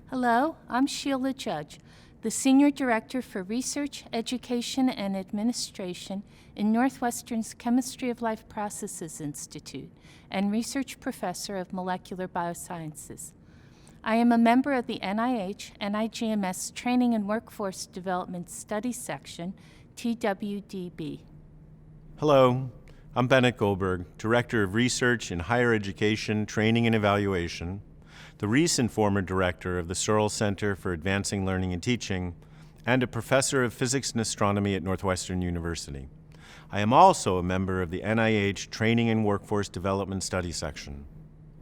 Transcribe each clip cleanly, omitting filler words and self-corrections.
Hello, I'm Sheila Judge, the Senior Director for Research, Education, and Administration in Northwestern's Chemistry of Life Processes Institute and Research Professor of Molecular Biosciences. I am a member of the NIH NIGMS Training and Workforce Development Studies Section, TWDB. Hello, I'm Bennett Goldberg, Director of Research in Higher Education, Training and Evaluation, the recent former director of the Searle Center for Advancing Learning and Teaching, and a professor of physics and astronomy at Northwestern University. I am also a member of the NIH Training and Workforce Development Study Section.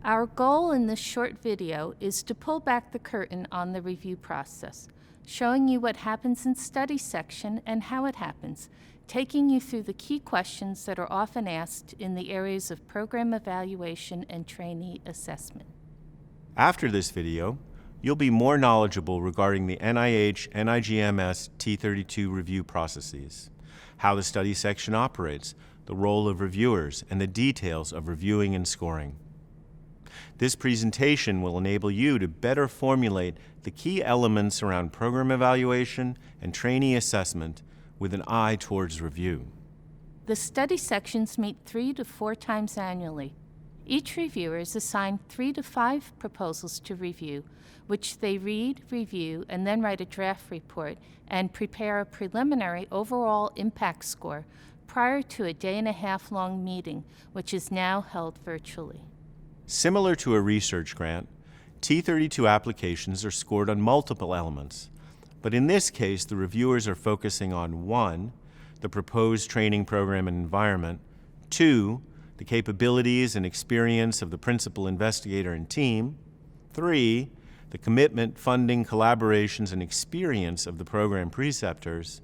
Our goal in this short video is to pull back the curtain on the review process, showing you what happens in study section and how it happens, taking you through the key questions that are often asked in the areas of program evaluation and trainee assessment. After this video, you'll be more knowledgeable regarding the NIH NIGMS T32 review processes, how the study section operates, the role of reviewers, and the details of reviewing and scoring. This presentation will enable you to better formulate the key elements around program evaluation and trainee assessment with an eye towards review. The study sections meet 3 to 4 times annually. Each reviewer is assigned 3 to 5 proposals to review, which they read, review, and then write a draft report and prepare a preliminary overall impact score prior to a day-and-a-half-long meeting, which is now held virtually. Similar to a research grant, T32 applications are scored on multiple elements, but in this case, the reviewers are focusing on 1, the proposed training program and environment, 2, the capabilities and experience of the principal investigator and team, 3, the commitment, funding, collaborations, and experience of the program preceptors,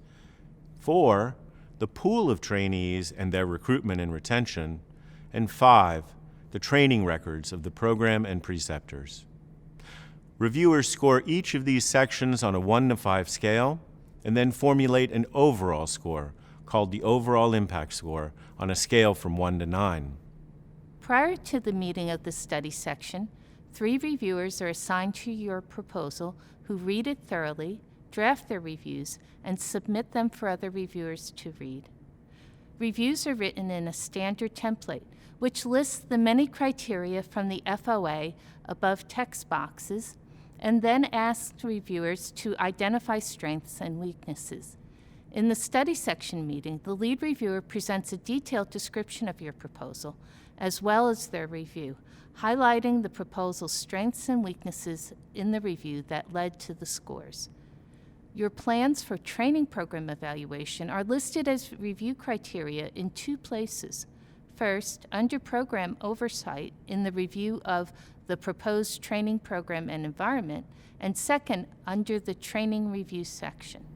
4, the pool of trainees and their recruitment and retention, and 5, the training records of the program and preceptors. Reviewers score each of these sections on a 1 to 5 scale and then formulate an overall score called the overall impact score on a scale from 1 to 9. Prior to the meeting of the study section, 3 reviewers are assigned to your proposal who read it thoroughly, draft their reviews, and submit them for other reviewers to read. Reviews are written in a standard template, which lists the many criteria from the FOA above text boxes, and then asks reviewers to identify strengths and weaknesses. In the study section meeting, the lead reviewer presents a detailed description of your proposal, as well as their review, highlighting the proposal's strengths and weaknesses in the review that led to the scores. Your plans for training program evaluation are listed as review criteria in 2 places. First, under program oversight in the review of the proposed training program and environment, and second, under the training review section.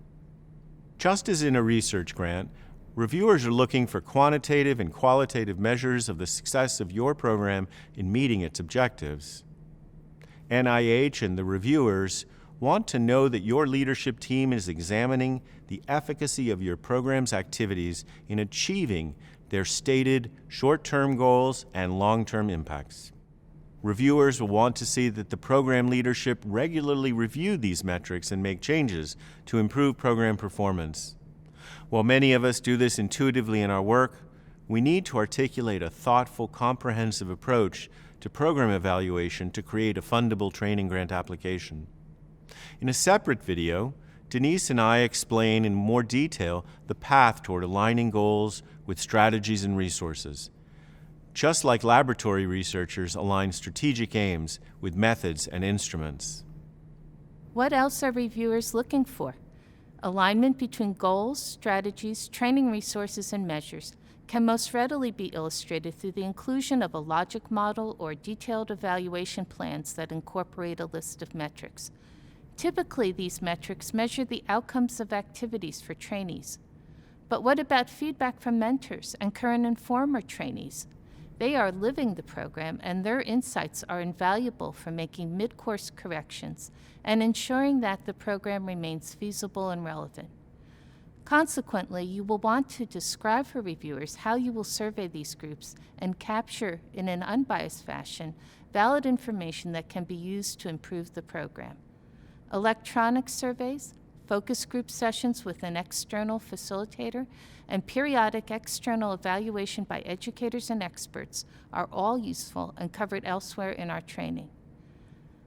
Just as in a research grant, reviewers are looking for quantitative and qualitative measures of the success of your program in meeting its objectives. NIH and the reviewers want to know that your leadership team is examining the efficacy of your program's activities in achieving their stated short-term goals and long-term impacts. Reviewers will want to see that the program leadership regularly review these metrics and make changes to improve program performance. While many of us do this intuitively in our work, we need to articulate a thoughtful, comprehensive approach to program evaluation to create a fundable training grant application. In a separate video, Denise and I explain in more detail the path toward aligning goals with strategies and resources, just like laboratory researchers align strategic aims with methods and instruments. What else are reviewers looking for? Alignment between goals, strategies, training resources, and measures can most readily be illustrated through the inclusion of a logic model or detailed evaluation plans that incorporate a list of metrics. Typically, these metrics measure the outcomes of activities for trainees. But what about feedback from mentors and current and former trainees? They are living the program, and their insights are invaluable for making mid-course corrections and ensuring that the program remains feasible and relevant. Consequently, you will want to describe for reviewers how you will survey these groups and capture, in an unbiased fashion, valid information that can be used to improve the program. Electronic surveys, focus group sessions with an external facilitator, and periodic external evaluation by educators and experts are all useful and covered elsewhere in our training.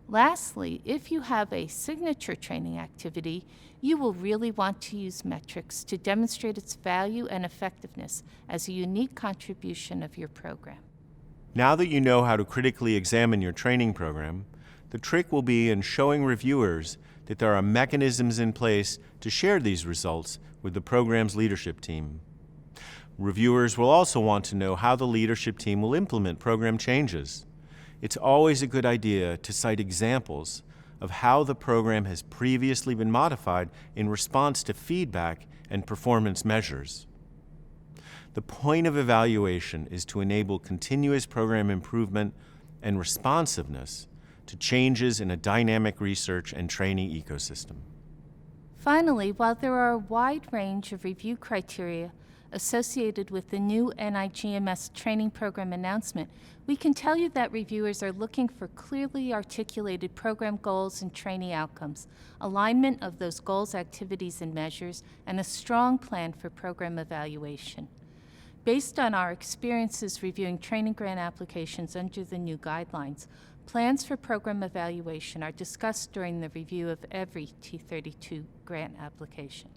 Lastly, if you have a signature training activity, you will really want to use metrics to demonstrate its value and effectiveness as a unique contribution of your program. Now that you know how to critically examine your training program, the trick will be in showing reviewers that there are mechanisms in place to share these results with the program's leadership team. Reviewers will also want to know how the leadership team will implement program changes. It's always a good idea to cite examples of how the program has previously been modified in response to feedback and performance measures. The point of evaluation is to enable continuous program improvement and responsiveness to changes in a dynamic research and training ecosystem. Finally, while there are a wide range of review criteria associated with the new NIGMS training program announcement, we can tell you that reviewers are looking for clearly articulated program goals and training outcomes, alignment of those goals, activities, and measures, and a strong plan for program evaluation. Based on our experiences reviewing training grant applications under the new guidelines, plans for program evaluation are discussed during the review of every T32 grant application.